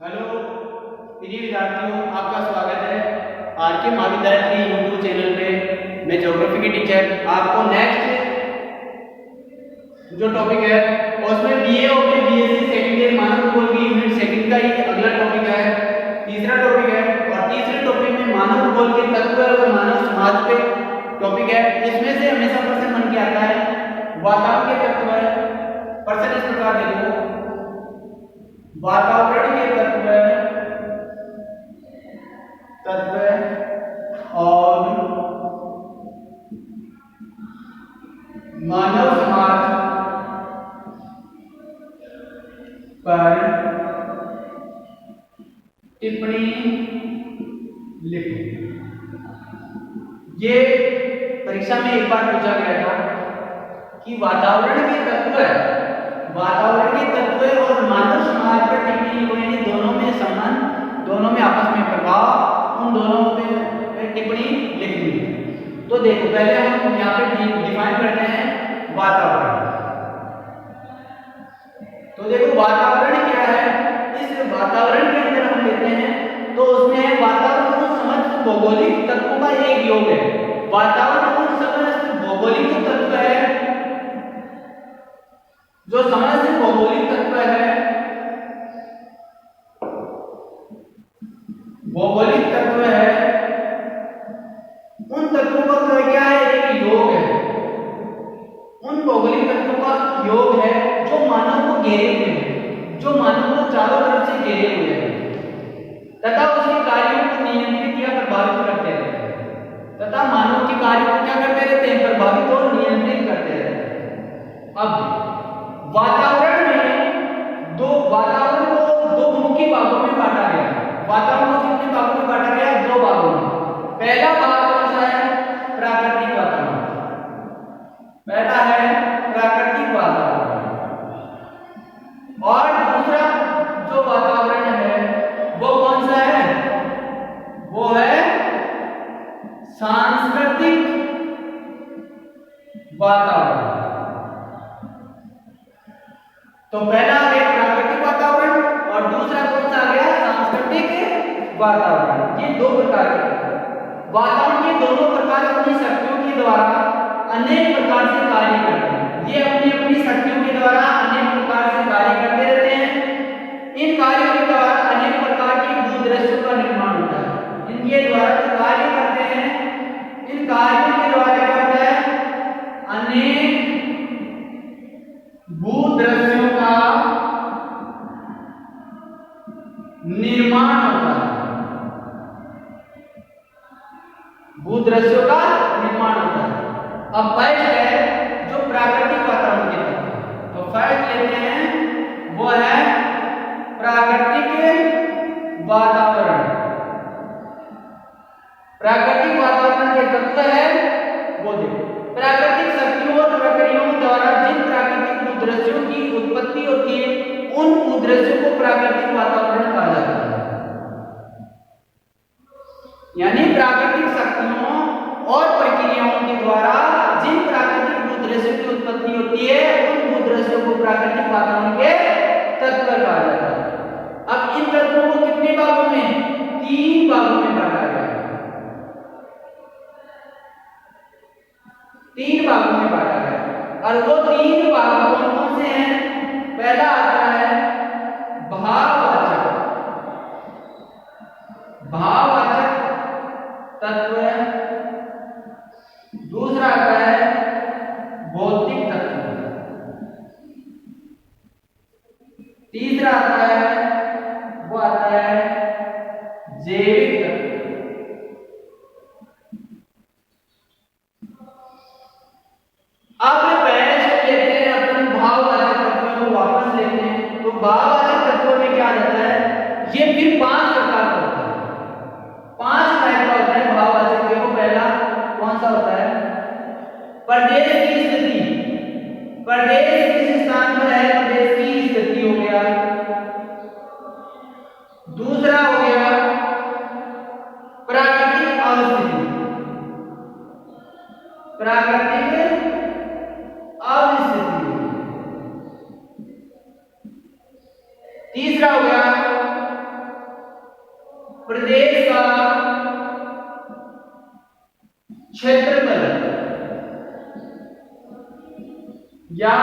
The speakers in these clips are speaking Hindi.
हेलो प्रिय विद्यार्थियों, आपका स्वागत है आर के महाविद्यालय के यूट्यूब चैनल पे। मैं ज्योग्राफी के टीचर आपको नेक्स्ट जो टॉपिक है उसमें बीए और बीएससी सेकंड ईयर मानव भूगोल की यूनिट सेकंड का ही अगला टॉपिक है, तीसरा टॉपिक है। और तीसरे टॉपिक में मानव भूगोल के तत्व और मानव समाज पे टॉपिक है। इसमें से हमेशा प्रश्न मन के आता है वातावरण के तत्व। प्रश्न इस प्रकार देखो, वातावरण के तत्व और मानव समाज पर टिप्पणी लिखो। ये परीक्षा में एक बार पूछा गया था कि वातावरण के तत्व और मानव समाज पर टिप्पणी लिखो, यानी दोनों में संबंध, दोनों में आपस में प्रभाव, उन दोनों पे टिप्पणी लिखनी है। तो देखो, पहले हम यहाँ पे डिफाइन करते हैं वातावरण। तो देखो वातावरण क्या है। इस वातावरण के अंदर हम लेते हैं तो उसमें वातावरण को समस्त भौगोलिक तत्वों का एक योग है। वातावरण को समस्त भौगोलिक तत्व है, जो समस्त भौगोलिक तत्व है, भौगोलिक तत्व है, उन तत्वों का क्या है, एक योग है। उन भौगोलिक तत्वों का योग है जो मानव को घेरे हुए हैं, जो मानव को चारों तरफ से घेरे हुए हैं तथा उसके कार्यों को नियंत्रित या प्रभावित करते रहते हैं, तथा मानव के कार्यों को क्या करते रहते हैं, प्रभावित और नियंत्रित करते रहते हैं। अब वातावरण को दो मुख्य भागों में बांटा गया है। वातावरण को कितने भागों में बांटा गया है? दो भागों में। पहला भाग कौन सा है? प्राकृतिक वातावरण। पहला है प्राकृतिक वातावरण। और दूसरा जो वातावरण है वो कौन सा है? वो है सांस्कृतिक वातावरण। तो पहला आ गया प्राकृतिक वातावरण और दूसरा कौन सा आ गया? सांस्कृतिक वातावरण। ये दो प्रकार के वातावरण के दोनों प्रकार अपनी शक्तियों के द्वारा अनेक प्रकार से कार्य करते हैं। ये अपनी अपनी शक्तियों के द्वारा अनेक प्रकार से कार्य करते रहते हैं। इन कार्यों के द्वारा अनेक प्रकार के भूदृश्यों का निर्माण होता है। इनके द्वारा जो कार्य करते हैं, इन कार्यों के द्वारा क्या होता है? अनेक भूदृश्यों का निर्माण होता है। भूदृश्यों का निर्माण होता है। अब फर्स्ट है जो प्राकृतिक वातावरण के तत्व। तो फर्स्ट लेते हैं वो है प्राकृतिक वातावरण। प्राकृतिक वातावरण के तत्व है वो देखो, प्राकृतिक शक्तियों और प्रक्रियाओं द्वारा जिन प्राकृतिक भूदृश्यों की उत्पत्ति होती है, उन भूदृश्यों को प्राकृतिक वातावरण कहा जाता है। यानी प्राकृतिक शक्तियों और प्रक्रियाओं के द्वारा जिन प्राकृतिक भूदृश्यों की उत्पत्ति होती है, उन भूदृश्यों को प्राकृतिक वातावरण के तत्व कहा जाता है। अब इन तत्वों को कितने भागों में? 3 भागों में बांटा गया है। 3 भागों में बांटा गया है। और वो 3 भाग कौन कौन से हैं? पहला आता है भाववाचक तत्व। दूसरा आता है भौतिक तत्व। तीसरा आता है वो आता है जैविक तत्व। अब पहले लेते हैं अपन भाववाचक तत्वों को वापस लेते हैं। तो भाववाचक तत्वों में क्या आ जाता है? ये फिर 5 प्रकार का होता है। 5 टाइप का होता है भाववाचक। देखो पहला कौन सा होता है? प्रदेश की स्थिति। प्रदेश किस स्थान पर है? प्रदेश की स्थिति हो गया। दूसरा हो गया प्राकृतिक अवस्थिति। प्राकृतिक अवस्थिति। तीसरा हो गया प्रदेश का क्षेत्रफल या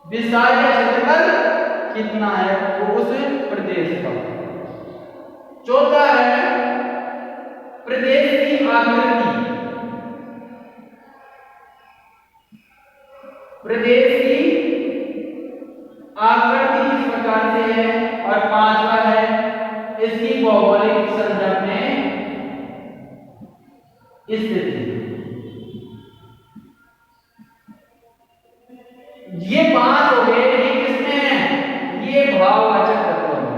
विस्तार या क्षेत्रफल कितना है वो उस प्रदेश का। चौथा है प्रदेश की आकृति। प्रदेश की आकृति इस प्रकार से है। और पांचवा है इसकी भौगोलिक संदर्भ में स्थिति। ये पांच हो गए, ये किसमें है? ये भाववाचक तत्वों में।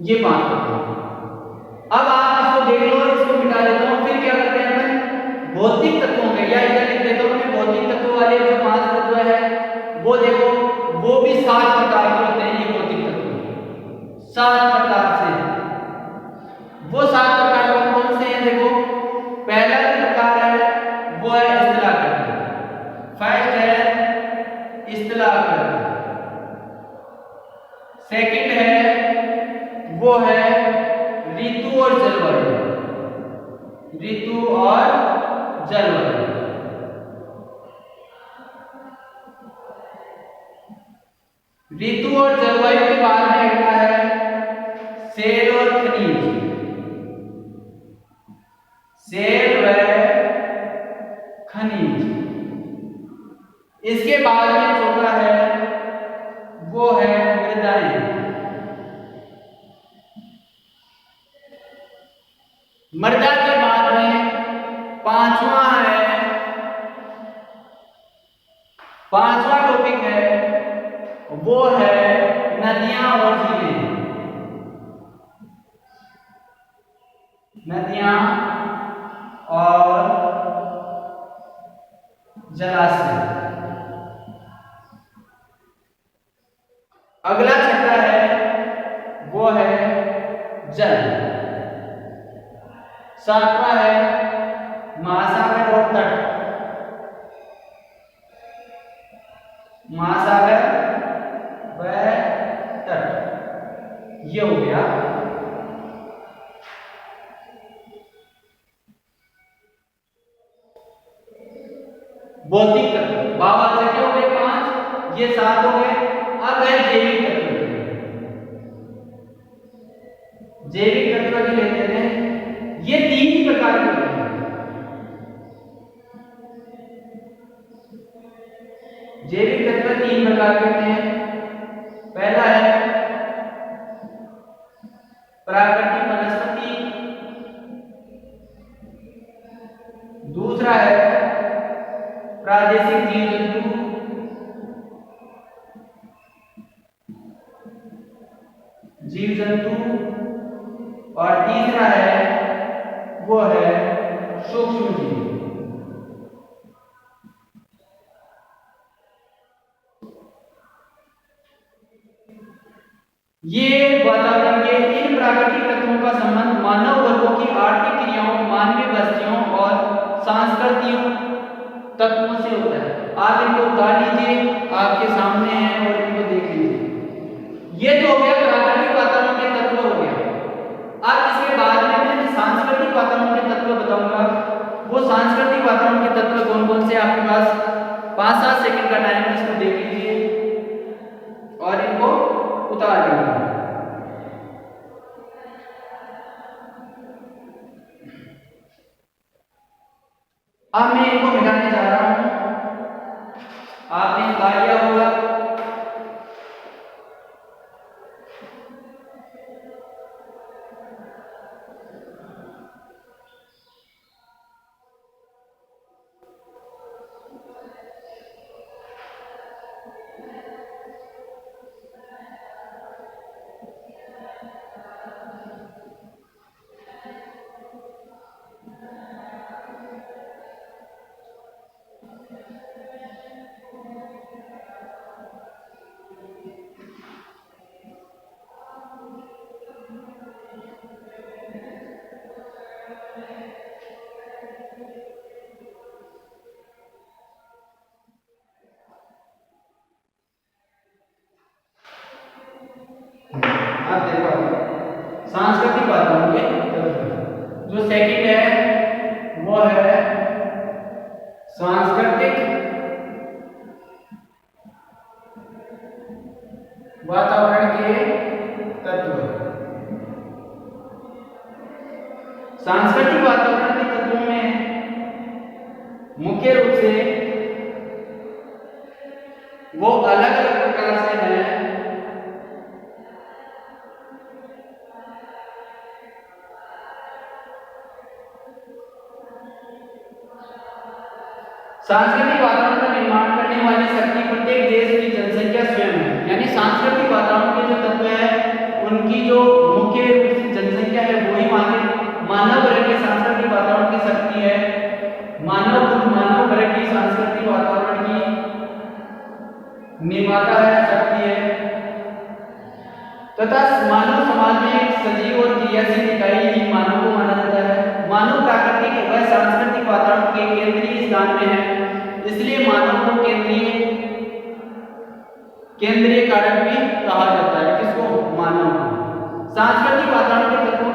ये पांच तत्व। अब आप इसको देख लो, इसको मिटा देता हूं, फिर क्या करते हैं अपन भौतिक तत्वों में, या इधर लिख देता हूं मैं भौतिक तत्व वाले जो पांच तत्व है वो देखो, वो भी 7 प्रकार के होते हैं। ये भौतिक तत्व 7 प्रकार से। वो 7 प्रकार कौन कौन से हैं देखो। पहला जो प्रकार है वो है स्थलाकृति। फर्स्ट है स्थलाकृति। सेकंड है वो है ऋतु और जलवायु। ऋतु और जलवायु। ऋतु और जलवायु के बाद में अगला है सेल और खनिज। सेल व खनिज। इसके बाद में चौथा है वो है मृदाएं। मृदा के बाद में पांचवा टॉपिक है वो है नदियां और झीलें। नदियां और जलाशय। अगला छठा है वो है जल। सातवां है महासागर और तट। महासागर व तट। ये हो गया। भौतिक तत्व। भाववाचक के हो गए 5, ये 7 हो गए। अब है जैविक तत्व। जैविक तत्व भी लेते हैं, ये 3 ही प्रकार के होते हैं। जैविक तत्व 3 प्रकार के होते हैं। पहला है प्राकृतिक वनस्पति। दूसरा है प्रादेशिक जीव जंतु। और तीसरा है वो है सूक्ष्म जीव। ये वातावरण के इन प्राकृतिक तत्वों का संबंध मानव वर्गों की आर्थिक क्रियाओं, मानवीय बस्तियों और सांस्कृतिक तत्वों से होता है। आप इनको उतार लीजिए, आपके सामने है और इनको देख लीजिए। ये तो हो गया प्राकृतिक वातावरण के तत्व हो गया। अब इसके बाद में मैं सांस्कृतिक वातावरण के तत्व बताऊंगा। वो सांस्कृतिक वातावरण के तत्व कौन कौन से आपके पास 5-7 सेकंड का टाइम है, इसको देख लीजिए और इनको उतार लीजिए। अब मैं इनको मिटाने जा रहा हूं। आपने उतार लिया होगा। अब देखो सांस्कृतिक वातावरण के तत्व। जो सेकंड है वो है सांस्कृतिक वातावरण के तत्व। सांस्कृतिक वातावरण के तत्वों में मुख्य रूप से वो अलग अलग प्रकार से है। सांस्कृतिक वातावरण का निर्माण करने वाली शक्ति प्रत्येक देश की जनसंख्या स्वयं है। यानी सांस्कृतिक वातावरण के जो तत्व है उनकी जो मुख्य रूप से जनसंख्या है वही मानव वर्ग की सांस्कृतिक वातावरण की शक्ति है। मानव वर्ग की सांस्कृतिक वातावरण की निर्माता है, शक्ति है तथा मानव समाज में एक सजीव और क्रियाशील इकाई ही मानव को माना जाता है। मानव प्राकृतिक व सांस्कृतिक वातावरण के केंद्रीय स्थान में है, इसलिए मानव को केंद्रीय कारक भी कहा जाता है। किसको? मानव को। सांस्कृतिक वातावरण के तत्वों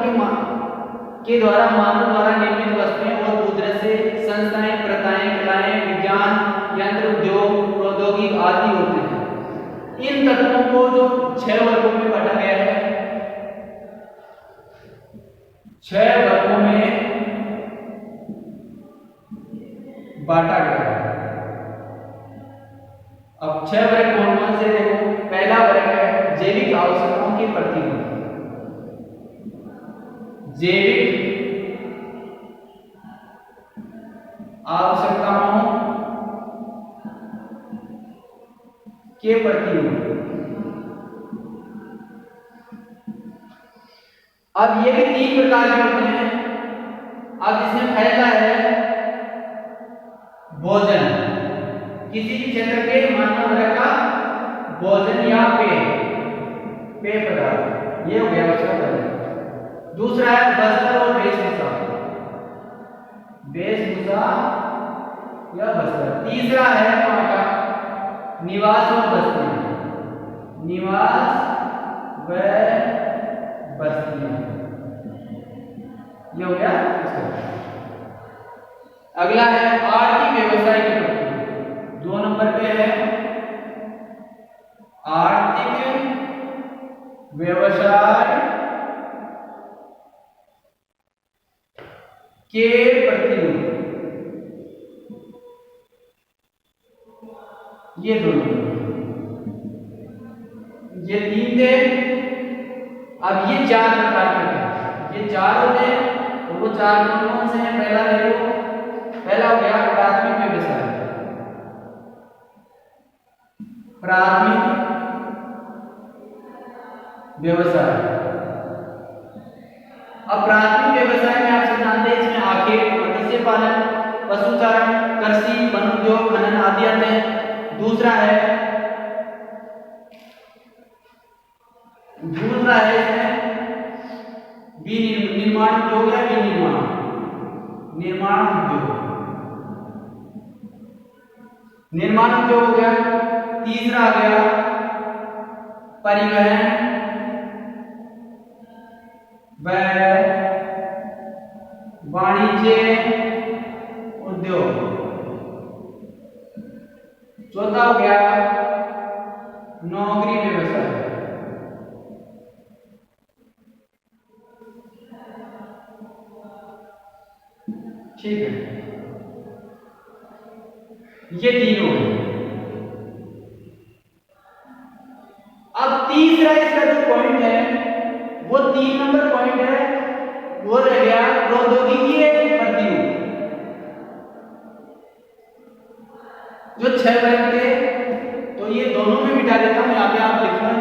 के द्वारा मानव द्वारा निर्मित वस्तुएं और दूरदर्शी संस्थाएं, प्रथाएं, कलाएं, विज्ञान, यंत्र, उद्योग, प्रौद्योगिकी आदि होते हैं। इन तत्वों को जो 6 वर्गों में बांटा गया है, 6 वर्गों में बांटा गया है। अब 6 वर्ग कौन कौन से देखो। पहला वर्ग है जैविक आवश्यकताओं की प्रतिरोध। जैविक आवश्यकताओं के प्रतिरोध। अब ये भी 3 प्रकार के होते हैं। अब इसमें पहला है भोजन, किसी भी क्षेत्र के मानव वर्ग का भोजन या पेय पदार्थ, ये हो गया उसका पहला। दूसरा है वस्त्र और वेशभूषा या वस्त्र। तीसरा है वहां का निवास और बस्तियां, निवास व बस्तियां, ये हो गया इसका। अगला है आर्थिक व्यवसाय की प्रक्रिया। 2 नंबर पे है आर्थिक व्यवसाय के प्रतिरोध। ये दोनों, ये 3 थे। अब ये 4 प्रकार के थे, ये 4 होते हैं। तो वो 4 कौन से हैं? पहला देखो, पहला हो गया प्राथमिक व्यवसाय। प्राथमिक व्यवसाय। अब प्राथमिक व्यवसाय में आप जानते हैं इसमें आखेट, मत्स्य पालन, पशुचारण, कृषि, वन उद्योग, खनन आदि आते हैं। दूसरा है इसमें निर्माण उद्योग है, निर्माण उद्योग, निर्माण उद्योग हो गया। तीसरा आ गया परिवहन व वाणिज्य उद्योग। चौथा हो गया नौकरी व्यवसाय। ठीक है, ये 3 हो गए। अब तीसरा इसका जो पॉइंट है वो 3 नंबर पॉइंट है, वो रह गया प्रौद्योगिकी प्रतिरूप। जो 6 वर्ग थे तो ये दोनों में मिटा देता हूं, यहाँ पे आप लिखना है।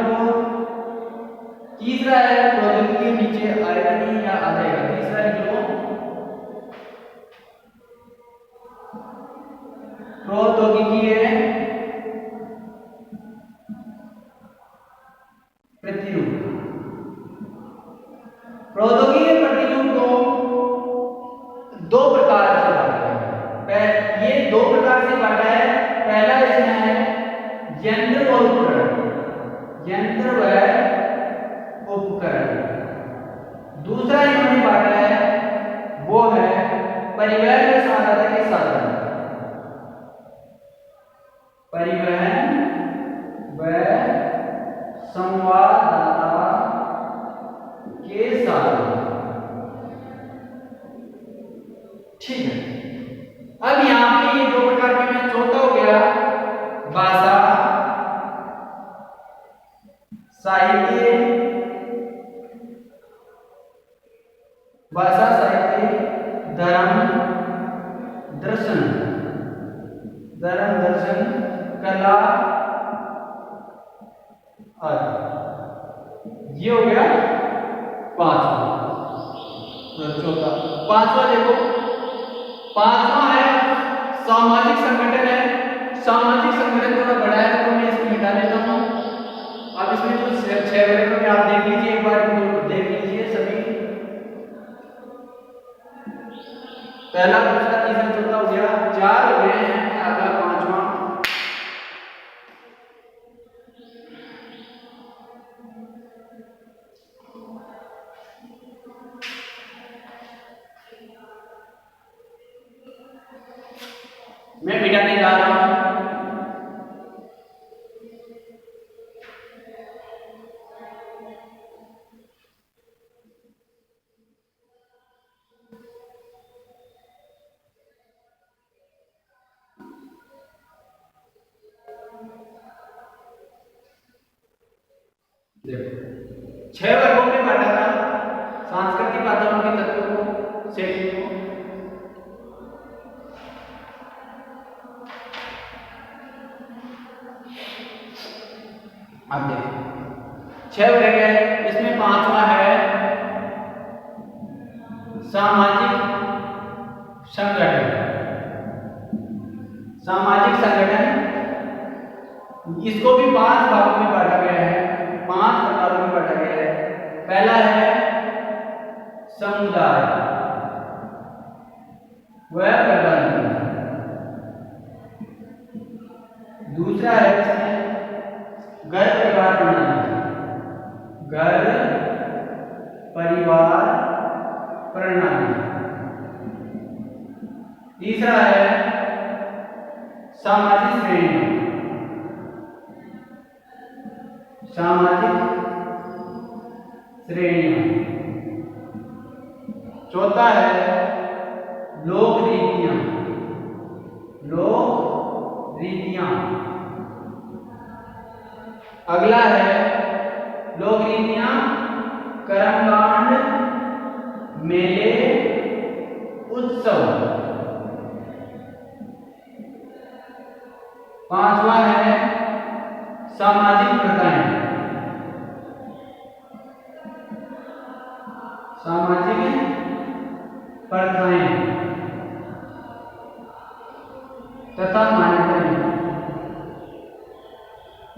तीसरा है प्रौद्योगिकी, नीचे आएगा नहीं या आ जाएगा। तीसरा लिख लो प्रौद्योगिकी प्रतिरूप। प्रौद्योगिकी प्रतिरूप को 2 प्रकार से बांटा है। ये 2 प्रकार से बांटा है। पहला इसमें है यंत्र और उपकरण। यंत्र व उपकरण। परिवहन व संवाददाता के साधन। ठीक है, अब यहाँ पे ये दो प्रकार के में चौथा हो गया भाषा साहित्य, भाषा साहित्य, धर्म दर्शन, धर्म दर्शन, कला आदि। ये हो गया पांचवा। चौथा, पांचवा देखो, पांचवा है सामाजिक संगठन है। सामाजिक संगठन थोड़ा बड़ा है तो मैं इसको मिटा देता हूँ। अब इसमें जो 6 वर्गों में आप देख लीजिए, एक बार देख लीजिए सभी। पहला, दूसरा, तीसरा, चौथा हो गया, 4 हो गए हैं, अगला पांचवा। मैं मिटाने जा रहा हूं। देखो 6 वर्गों में बांटा था सांस्कृतिक वातावरण के तत्वों को, सेटिंग को। अब देखो 6 वर्ग है, इसमें पांचवा है सामाजिक संगठन। सामाजिक संगठन, इसको भी 5 भागों में बांटा गया है, 5 प्रकारों में बांटा गया है। पहला है समुदाय व प्रबंधन। दूसरा है इसमें घर परिवार प्रणाली, घर परिवार प्रणाली। तीसरा है सामाजिक श्रेणी, सामाजिक श्रेणियां। चौथा है लोक रीतियां, लोक रीतियां। अगला है लोक रीतियां, कर्मकांड, मेले, उत्सव। पांचवा है सामाजिक प्रथाएं, सामाजिक प्रथाएं तथा मान्यताएं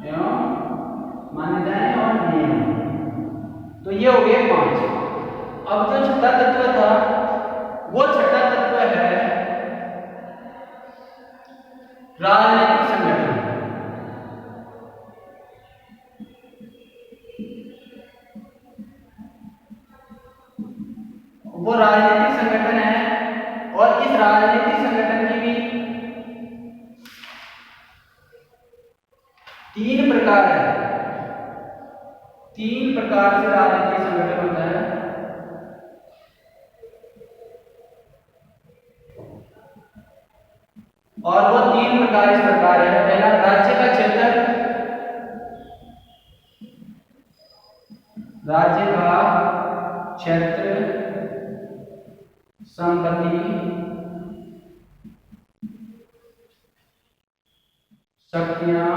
एवं मान्यताएं और नियम। तो ये हो गए 5। अब जो छठा तत्व था वो छठा तत्व है राजनीतिक संगठन। वो राजनीतिक संगठन है और इस राजनीतिक संगठन की भी 3 प्रकार है। 3 प्रकार से राजनीतिक संगठन होता है। और वो 3 प्रकार इस प्रकार है। पहला राज्य का क्षेत्र, राज्य का क्षेत्र, संपत्ति, शक्तियां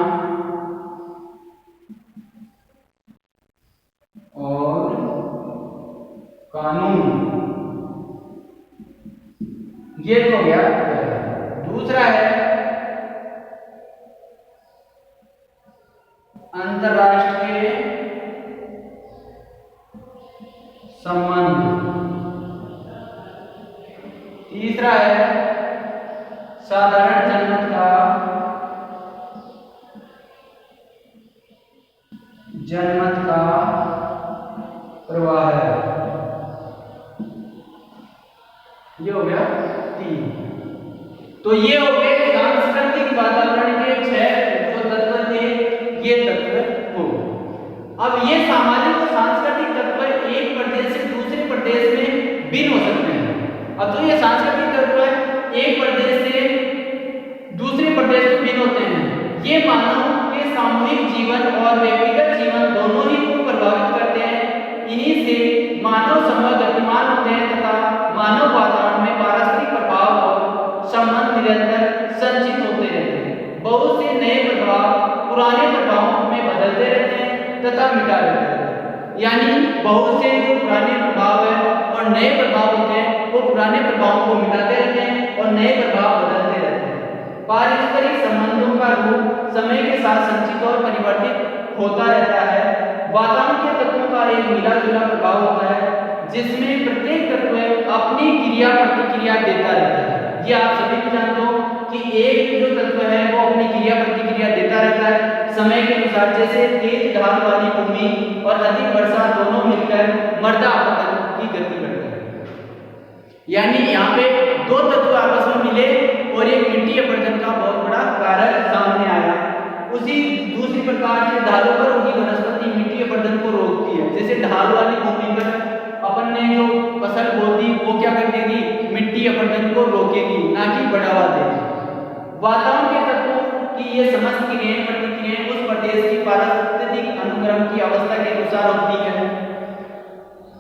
और कानून। ये हो गया। दूसरा है अंतरराष्ट्रीय संबंध। तीसरा है साधारण जनमत का प्रवाह है। ये हो गया 3। तो ये हो गए सांस्कृतिक वातावरण के 6 ये मानव के सामूहिक जीवन और व्यक्तिगत जीवन दोनों ही को प्रभावित करते हैं। इन्हीं से मानव समूह गतिमान होते हैं तथा मानव वातावरण में पारस्परिक प्रभाव और संबंध निरंतर संचित होते रहते हैं। बहुत से नए प्रभाव पुराने प्रभावों में बदलते रहते हैं तथा मिटा देते हैं। यानी बहुत से जो पुराने प्रभाव है और नए प्रभाव होते हैं वो पुराने प्रभावों को मिटाते रहते हैं और नए प्रभाव बदलते रहते हैं। पारस्परिक संबंधों का रूप समय के साथ संचित और परिवर्तित होता रहता है। वातावरण के तत्वों का एक मिला जुला प्रभाव होता है जिसमें प्रत्येक तत्व अपनी क्रिया प्रतिक्रिया देता रहता है। ये आप सभी को जानते हो कि एक जो तत्व है वो अपनी क्रिया प्रतिक्रिया देता रहता है समय के अनुसार। जैसे तेज ढाल वाली भूमि और अधिक वर्षा दोनों मिलकर मृदा अपरदन की गति करते हैं। यानी यहाँ पे दो तत्व आपस में मिले और एक मिट्टी अपरदन का बहुत बड़ा कारक सामने आया। उसी दूसरी प्रकार से ढालों पर उगी वनस्पति मिट्टी अपरदन को रोकती है। जैसे ढाल वाली भूमि पर अपन ने जो फसल बो दी वो क्या कर देगी, मिट्टी अपरदन को रोकेगी, ना कि बढ़ावा देगी। वातावरण के तत्वों की ये समस्त क्रियाएं प्रतिक्रियाएं उस प्रदेश की पारिस्थितिक अनुक्रम की अवस्था के अनुसार होती है।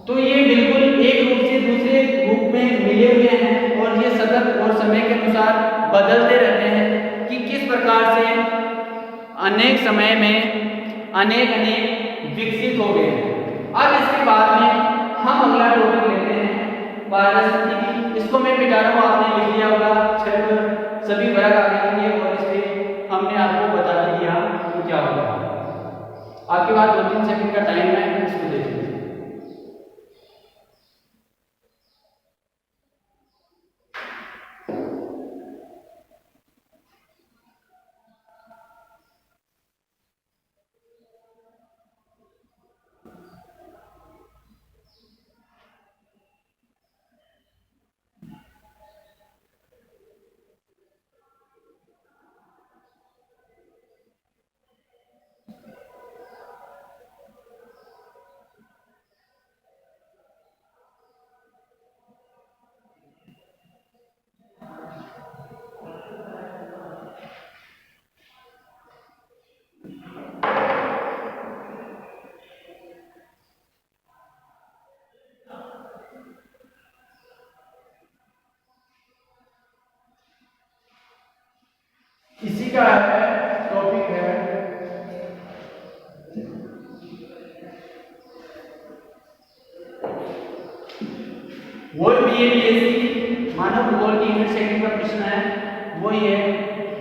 तो ये बिल्कुल एक रूप से दूसरे रूप में मिले हुए हैं और ये सतत और समय के अनुसार बदलते रहते हैं कि किस प्रकार से अनेक समय में अनेक विकसित हो गए। अब इसके बाद में हम अगला टॉपिक लेते हैं पारिस्थितिकी। इसको मैं मिटा रहा हूँ, आपने लिख लिया होगा छह पर सभी वर्ग आगे होंगे और इस पे हमने आपको बता भी दिया तो क्या होगा। आपके पास 2-3 सेकंड का टाइम है, इसको देखिए। इसी का टॉपिक है वो बीएपीएससी मानव भूगोल की यूनिट सेकंड का प्रश्न है। वो ये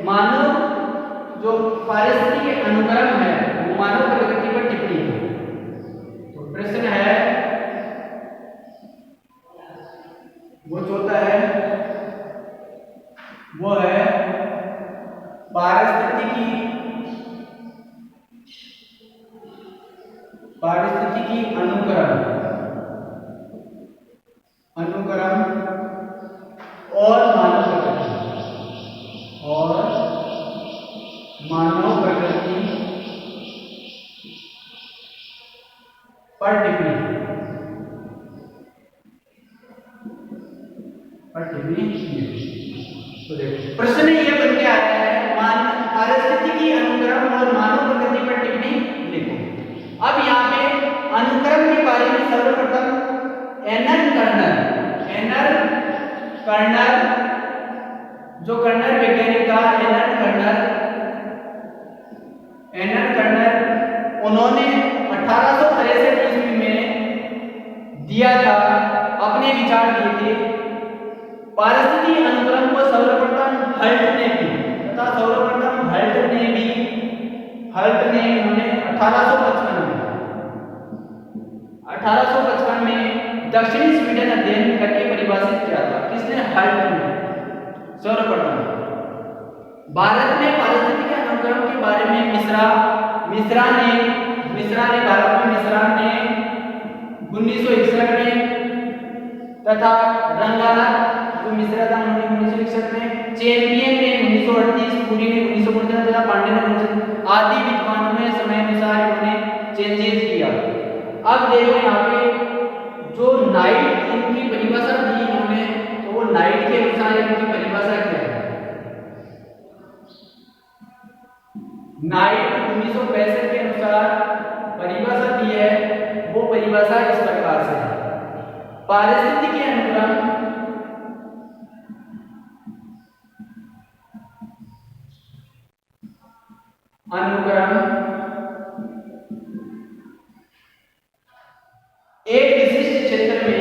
मानव जो पारिस्थितिक अनुक्रम है वो मानव प्रगति पर टिप्पणी है। तो प्रश्न है वो चौथा है, वो है पारिस्थितिकी अनुक्रम और मानव प्रकृति पर टिप्पणी तो देखो प्रश्न ये बन के आता है पारिस्थितिकी अनुक्रम और मानव प्रकृति पर टिप्पणी लिखो। अब यहाँ पे अनुक्रम के बारे में सर्वप्रथम एनर कर्नल जो कर्नल वैज्ञानिक था एनर कर्नल उन्होंने 1863 ईस्वी में दिया था, अपने विचार दिए थे। पारिस्थितिक अनुक्रम को सर्वप्रथम हल्ट ने उन्होंने 1855 में दक्षिणी स्वीडन अध्ययन करके परिभाषित किया था। किसने? हल्ट ने सर्वप्रथम। भारत में पारिस्थितिक अनुक्रम के बारे में मिश्रा ने 1961 में तथा रंगानाथ जो मिश्रा था 1961 में, चैंपियन ने 1938, पुरी ने 1959 तथा पांडे ने आदि विद्वानों में समय अनुसार इन्होंने चेंजेस किया। अब देखो यहाँ पे जो नाइट इनकी परिभाषा दी इन्होंने, तो वो नाइट के अनुसार इनकी परिभाषा क्या है? नाइट 1965 के अनुसार परिभाषा दी है, वो परिभाषा इस प्रकार से है। पारिस्थितिकी अनुक्रम एक विशिष्ट क्षेत्र में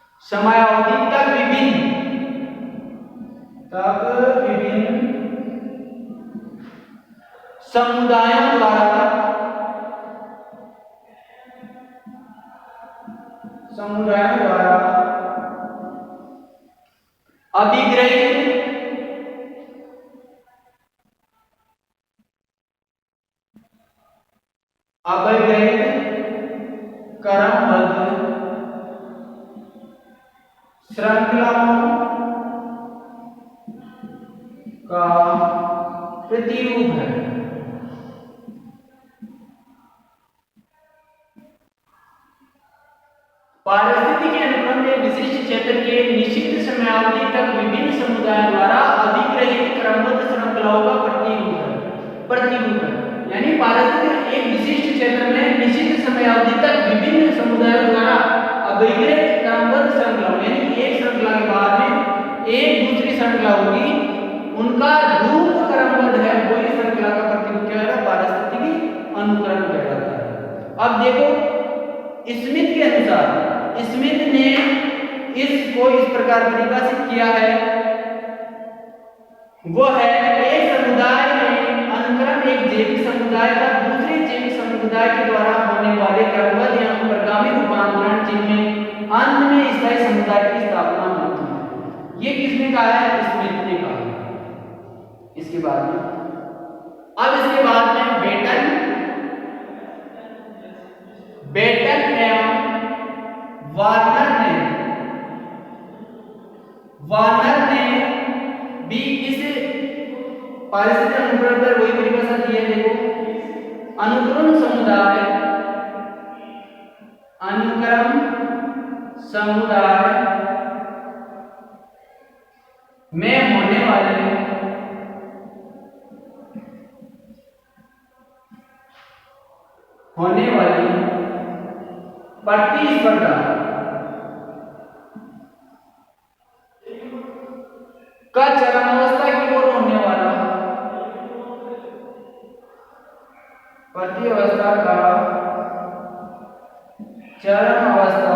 निश्चित समयावधि तक विभिन्न समुदायों द्वारा अधिग्रहित क्रमबद्ध श्रृंखलाओं का प्रतिरूप है। पारिस्थितिकी अनुक्रम एक विशिष्ट क्षेत्र के निश्चित समयावधि तक विभिन्न समुदायों द्वारा अधिग्रहित क्रमबद्ध श्रृंखलाओं का प्रतिरूप है। यानी पारिस्थितिकी एक विशिष्ट क्षेत्र में निश्चित समयावधि तक विभिन्न समुदायों द्वारा अधिग्रहित क्रमबद्ध श्रृंखलाओं, यानी एक श्रृंखला के बाद में एक दूसरी श्रृंखला होगी, उनका रूप क्रमबद्ध है, वही श्रृंखला का प्रतिरूप क्या है? पारिस्थितिकी अनुक्रम कहलाता है। अब देखो स्मिथ के अनुसार, स्मिथ ने इसको इस प्रकार परिभाषित किया है, वो है एक समुदाय में अनुक्रम एक जैविक समुदाय का दूसरे जैविक समुदाय के द्वारा होने वाले क्रमबद्ध या अनुक्रगामी रूपांतरण जिनमें अंत में स्थायी समुदाय की स्थापना होती है। ये किसने कहा है? स्मिथ ने कहा है। इसके बाद में बेटन एवं वार्नर ने भी इस पारिस्थितिक अनुक्रम पर वही परिभाषा दी है। देखो अनुक्रम समुदाय में होने वाले प्रतिस्पर्धा का चरमावस्था की ओर होने वाला प्रतिअवस्था का चरमावस्था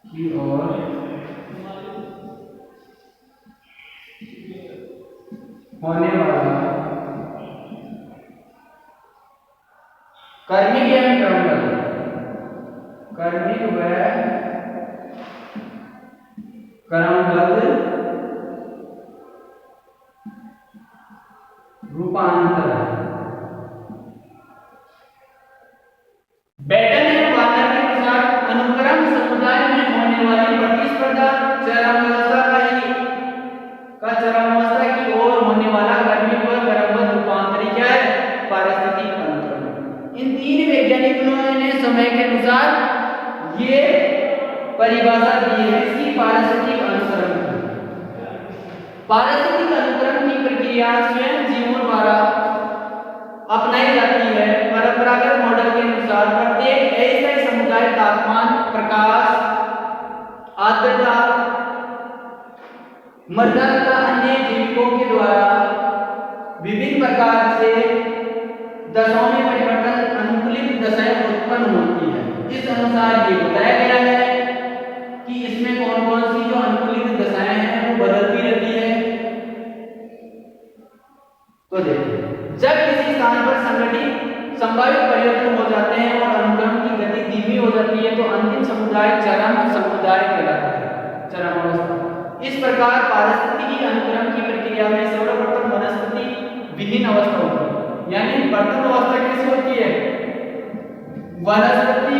की ओर होने वाला कर्मिक व क्रमबद्ध रूपांतर। बेटन एवं वार्नर के अनुसार अनुक्रम समुदाय में होने वाली प्रतिस्पर्धा चरमावस्था की ओर होने वाला कर्मिक व क्रमबद्ध रूपांतरी क्या है? पारिस्थितिक अनुक्रम। इन तीन वैज्ञानिकों ने समय के अनुसार ये परिभाषा दी है इसकी पारिस्थितिक अनुक्रम की। पारिस्थितिक अनुक्रम की प्रक्रिया स्वयं जीवों द्वारा अपनाई जाती है। परंपरागत मॉडल के अनुसार प्रत्येक अस्थायी समुदाय तापमान, प्रकाश, आर्द्रता, मृदा तथा अन्य जीवों के द्वारा विभिन्न प्रकार से दशाओं में परिवर्तन अनुकूलित दशाएं उत्पन्न होती है। इस अनुसार ये बताया गया है कि इसमें कौन कौन सी जो अनुकूलित दशाएं हैं वो बदलती रहती है। तो देखिए, जब किसी स्थान पर संभावित परिवर्तन हो जाते हैं और अनुक्रम की गति धीमी हो जाती है तो अंतिम समुदाय चरम समुदाय कहलाता है, चरमावस्था। इस प्रकार पारिस्थितिकी अनुक्रम की प्रक्रिया में सर्वप्रथम वनस्पति विहीन अवस्था होती है। यानी वर्तन अवस्था कैसी होती है? वनस्पति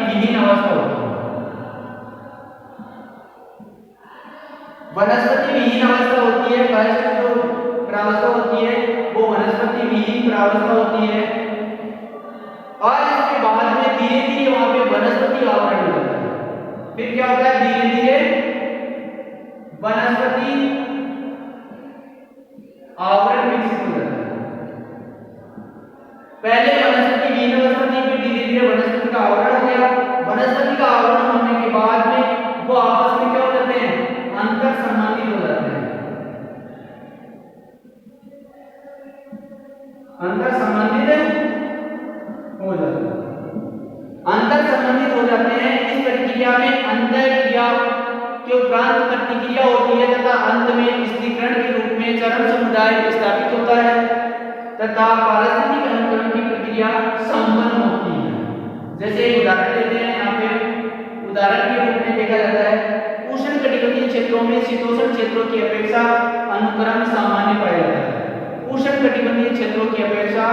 विहीन अवस्था होती है। वनस्पति विहीन अवस्था होती है। फर्स्ट जो प्रावस्था होती है वो वनस्पति विहीन प्रावस्था होती है और इसके बाद में धीरे धीरे वहां पे वनस्पति आवरण हो जाता है। फिर क्या होता है? धीरे धीरे वनस्पति आवरण विकसित हो जाता है। पहले वनस्पति विहीन अवस्था थी, फिर धीरे धीरे वनस्पति का आवरण हो गया। वनस्पति का आवरण होने के बाद में वो आपस में क्या हो जाते हैं? अंतर संबंधित हो जाते हैं। अंतर संबंधित हो जाते हैं। अंतर संबंधित हो जाते हैं। इस प्रक्रिया में अंतर क्रिया के उपरांत प्रतिक्रिया होती है तथा अंत में स्थिरीकरण के रूप में चरम समुदाय स्थापित होता है तथा पारिस्थितिक अनुकरण की प्रक्रिया संपन्न होती है। जैसे एक उदाहरण लेते हैं, यहाँ पे उदाहरण के रूप में देखा जाता है उष्णकटिबंधीय क्षेत्रों में शीतोष्ण क्षेत्रों की अपेक्षा अनुक्रम सामान्य पाया जाता है। उष्णकटिबंधीय क्षेत्रों की अपेक्षा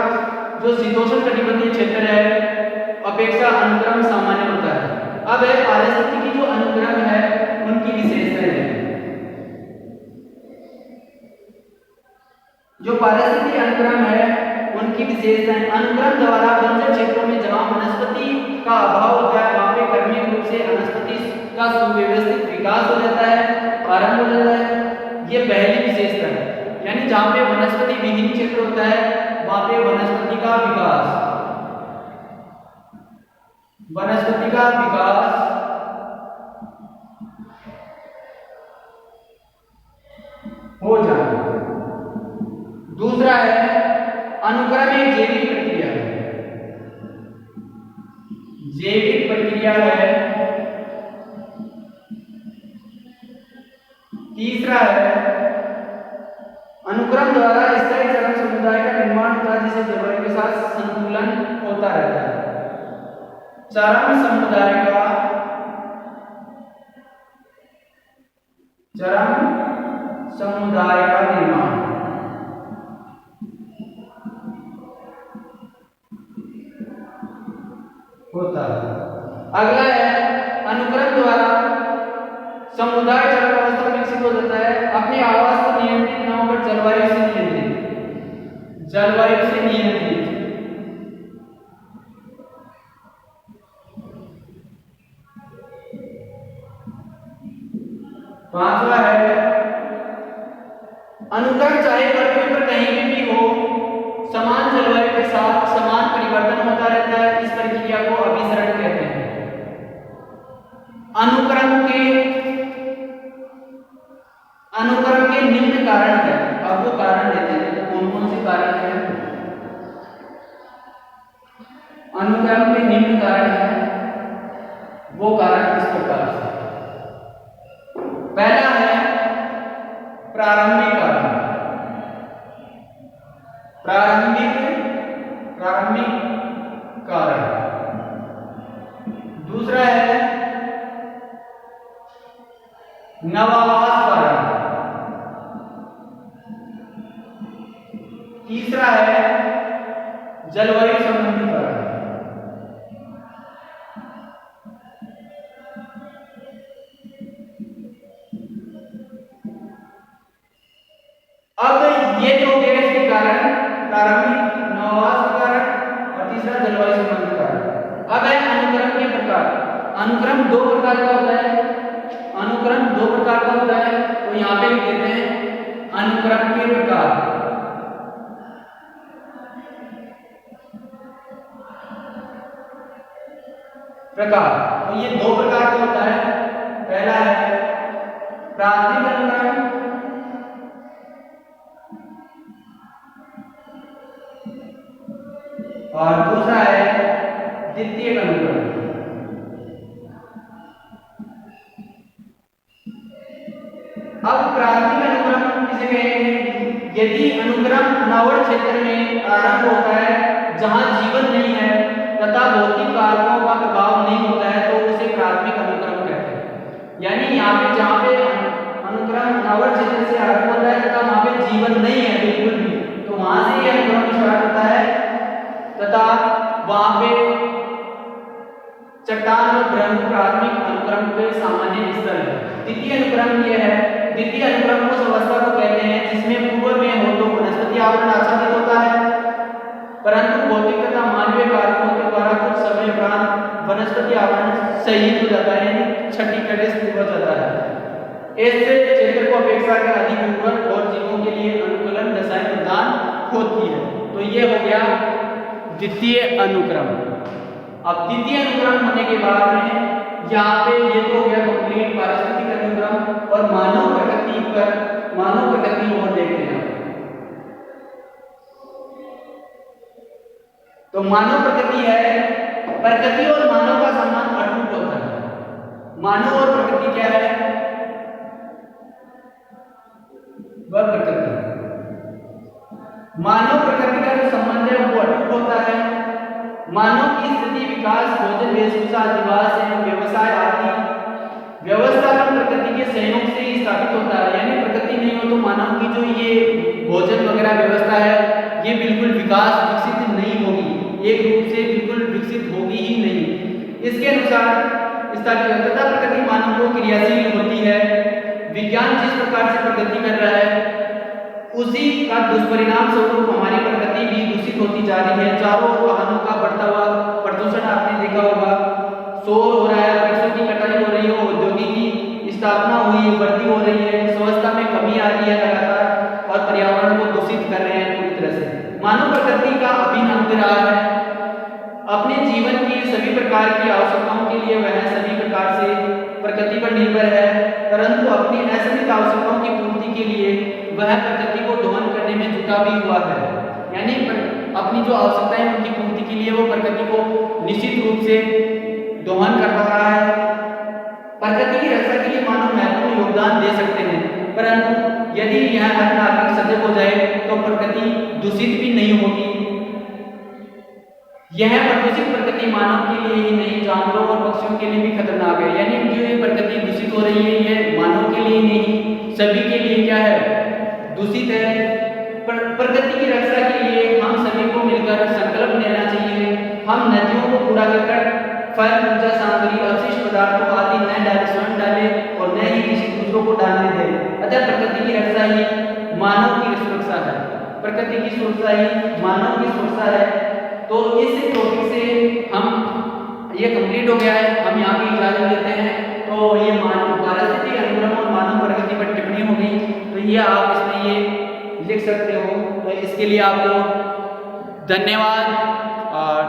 जो शीतोष्ण कटिबंधीय क्षेत्र है अपेक्षा अनुक्रम सामान्य होता है। अब है पारिस्थितिकी जो अनुक्रम है उनकी विशेषताएं हैं। जो पारिस्थितिक अनुक्रम है उनकी विशेषताएं, अनुक्रम द्वारा बंजर क्षेत्रों में जहां वनस्पति का अभाव होता है वहां पे क्रमिक रूप से वनस्पति का सुव्यवस्थित विकास हो जाता है, आरंभ हो जाता है। ये पहली विशेषता है। यानी जहां पे वनस्पति विहीन क्षेत्र होता है वहां पे वनस्पति का विकास हो जाए। दूसरा है अनुक्रम एक जैविक प्रक्रिया है। जैविक प्रक्रिया है। तीसरा है अनुक्रम द्वारा स्थायी चरम समुदाय का निर्माण होता है जिससे जलवायु के साथ संतुलन होता रहता है। चरम समुदाय का निर्माण होता है। अगला है अनुक्रम द्वारा समुदाय चरम अवस्था विकसित हो जाता है। अपने आवास को नियंत्रित न होकर जलवायु से नियंत्रित। पांचवा है अनुक्रम चाहे पृथ्वी पर कहीं भी हो समान जलवायु के साथ समान परिवर्तन होता रहता है। इस प्रक्रिया को अभिसरण कहते हैं। अनुक्रम के निम्न कारण है। अब वो कारण देते हैं, कौन कौन से कारण हैं? अनुक्रम के निम्न कारण है, वो कारण इस प्रकार से। पहला है प्रारंभिक कारण। दूसरा है नवावास कारण। तीसरा है जलवायु संबंधी कारण। अब ये जो गए इसके कारण प्रारंभिक, नवावास के कारण और तीसरा जलवायु संबंधी कारण। अब है अनुक्रम के प्रकार। अनुक्रम दो प्रकार का होता है। तो यहाँ पे लिख देते हैं अनुक्रम के प्रकार। तो ये दो प्रकार का होता है। पहला है प्राथमिक अनुक्रम और दूसरा है द्वितीयक अनुक्रम। अब प्राथमिक अनुक्रम किसे कहेंगे? यदि अनुक्रम अनावरण क्षेत्र में आरंभ होता है जहां जीवन नहीं है तथा भौतिक कारकों का प्रभाव नहीं होता है तो उसे प्राथमिक अनुक्रम कहते हैं। यानी यहाँ पे जहाँ पे अनुक्रम अनावर्त क्षेत्र से आरंभ होता है तथा वहाँ पे जीवन नहीं है बिल्कुल भी, तो वहां से ये अनुक्रम स्टार्ट होता है तथा वहां पे चट्टान और ब्रह्म प्राथमिक अनुक्रम के सामान्य स्तर है। द्वितीय अनुक्रम ये है, द्वितीय अनुक्रम उस अवस्था को कहते हैं जिसमें पूर्व में हो तो वनस्पति आवरण आच्छादित होता है, परंतु भौतिक तथा मानवीय कारकों के द्वारा कुछ समय उपरांत वनस्पति आवरण सहित हो जाता है, यानी छठी कटे शुरू हो जाता है। ऐसे क्षेत्र को अपेक्षाकृत अधिक उर्वर और जीवों के लिए अनुकूलन दशाएं प्रदान होती है। तो ये हो गया द्वितीय अनुक्रम। अब द्वितीय अनुक्रम होने के बाद में यहाँ पे ये तो हो गया कंप्लीट पारिस्थितिक अनुक्रम और मानव प्रकृति को देखते हैं। तो मानव प्रकृति है, प्रकृति और मानव का संबंध अटूट होता है। मानव और प्रकृति क्या है? वह प्रकृति, मानव प्रकृति का जो संबंध है वो अटूट होता है। मानव की स्थिति, विकास, भोजन, वेशभूषा, अधिवास एवं व्यवसाय आदि व्यवस्था में प्रकृति के सहयोग से ही स्थापित होता है। यानी प्रकृति नहीं हो तो मानव की जो ये भोजन वगैरह व्यवस्था है ये बिल्कुल विकसित नहीं होगी, एक रूप से बिल्कुल विकसित होगी ही नहीं। इसके अनुसार स्थापित तथा प्रकृति मानव को क्रियाशील होती है। विज्ञान जिस प्रकार से प्रगति कर रहा है उसी का दुष्परिणाम स्वरूप हमारी प्रकृति भी दूषित होती जा रही है। चारों ओर वाहनों का बढ़ता हुआ प्रदूषण आपने देखा होगा, शोर हो रहा है, वृक्षों की कटाई हो रही है, औद्योगिक की स्थापना हुई बढ़ती हो रही है, स्वच्छता में कमी आ रही है लगातार और पर्यावरण को दूषित कर रहे हैं पूरी तरह से। मानव प्रकृति का अभिन्न अंग रहा है। अपने जीवन की सभी प्रकार की आवश्यकताओं के लिए वह सभी प्रकार से प्रकृति पर निर्भर है, परंतु अपनी असंगत आवश्यकताओं की पूर्ति के लिए वह प्रकृति को दोहन करने में जुटा भी हुआ है। यानी अपनी जो आवश्यकताएं हैं उनकी पूर्ति के लिए वो प्रकृति को निश्चित रूप से दोहन करता रहा है। प्रकृति की रक्षा के लिए मानव महत्वपूर्ण योगदान दे सकते हैं, परंतु यदि यह हर नागरिक सजग हो जाए तो प्रकृति दूषित भी नहीं होगी। यह प्रदूषित प्रकृति मानव के लिए ही नहीं, जानवरों और पक्षियों के लिए भी खतरनाक है। यानी जो ये प्रकृति दूषित हो रही है ये मानव के लिए नहीं, सभी के लिए क्या है? दूषित है। प्रकृति की रक्षा के लिए हम सभी को मिलकर संकल्प लेना चाहिए। हम नदियों को कूड़ा करकट, फल, पूजा सामग्री, अवशिष्ट पदार्थों आदि न डालें, स्वयं डालें और न ही किसी दूसरों को डालने दें। अतः प्रकृति की रक्षा ही मानव की सुरक्षा है, प्रकृति की सुरक्षा ही मानव की सुरक्षा है। तो इस टॉपिक से हम ये कंप्लीट हो गया है, हम यहाँ की इजाजत देते हैं। तो ये मानव पारिस्थितिक अनुक्रम और मानव प्रकृति पर टिप्पणी हो गई, तो ये आप इसमें ये लिख सकते हो। तो इसके लिए आपको धन्यवाद। और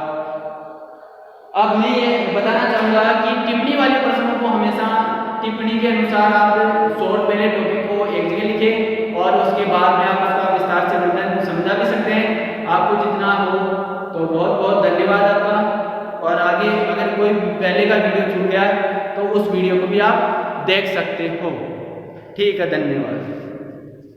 अब मैं ये बताना चाहूँगा कि टिप्पणी वाले प्रश्नों को हमेशा टिप्पणी के अनुसार आप शॉर्ट पहले टॉपिक को एक जगह लिखें और उसके बाद में आप उसका विस्तार से वर्णन समझा भी सकते हैं, आपको जितना हो। तो बहुत बहुत धन्यवाद आपका। और आगे अगर कोई पहले का वीडियो छूट गया तो उस वीडियो को भी आप देख सकते हो। ठीक है, धन्यवाद।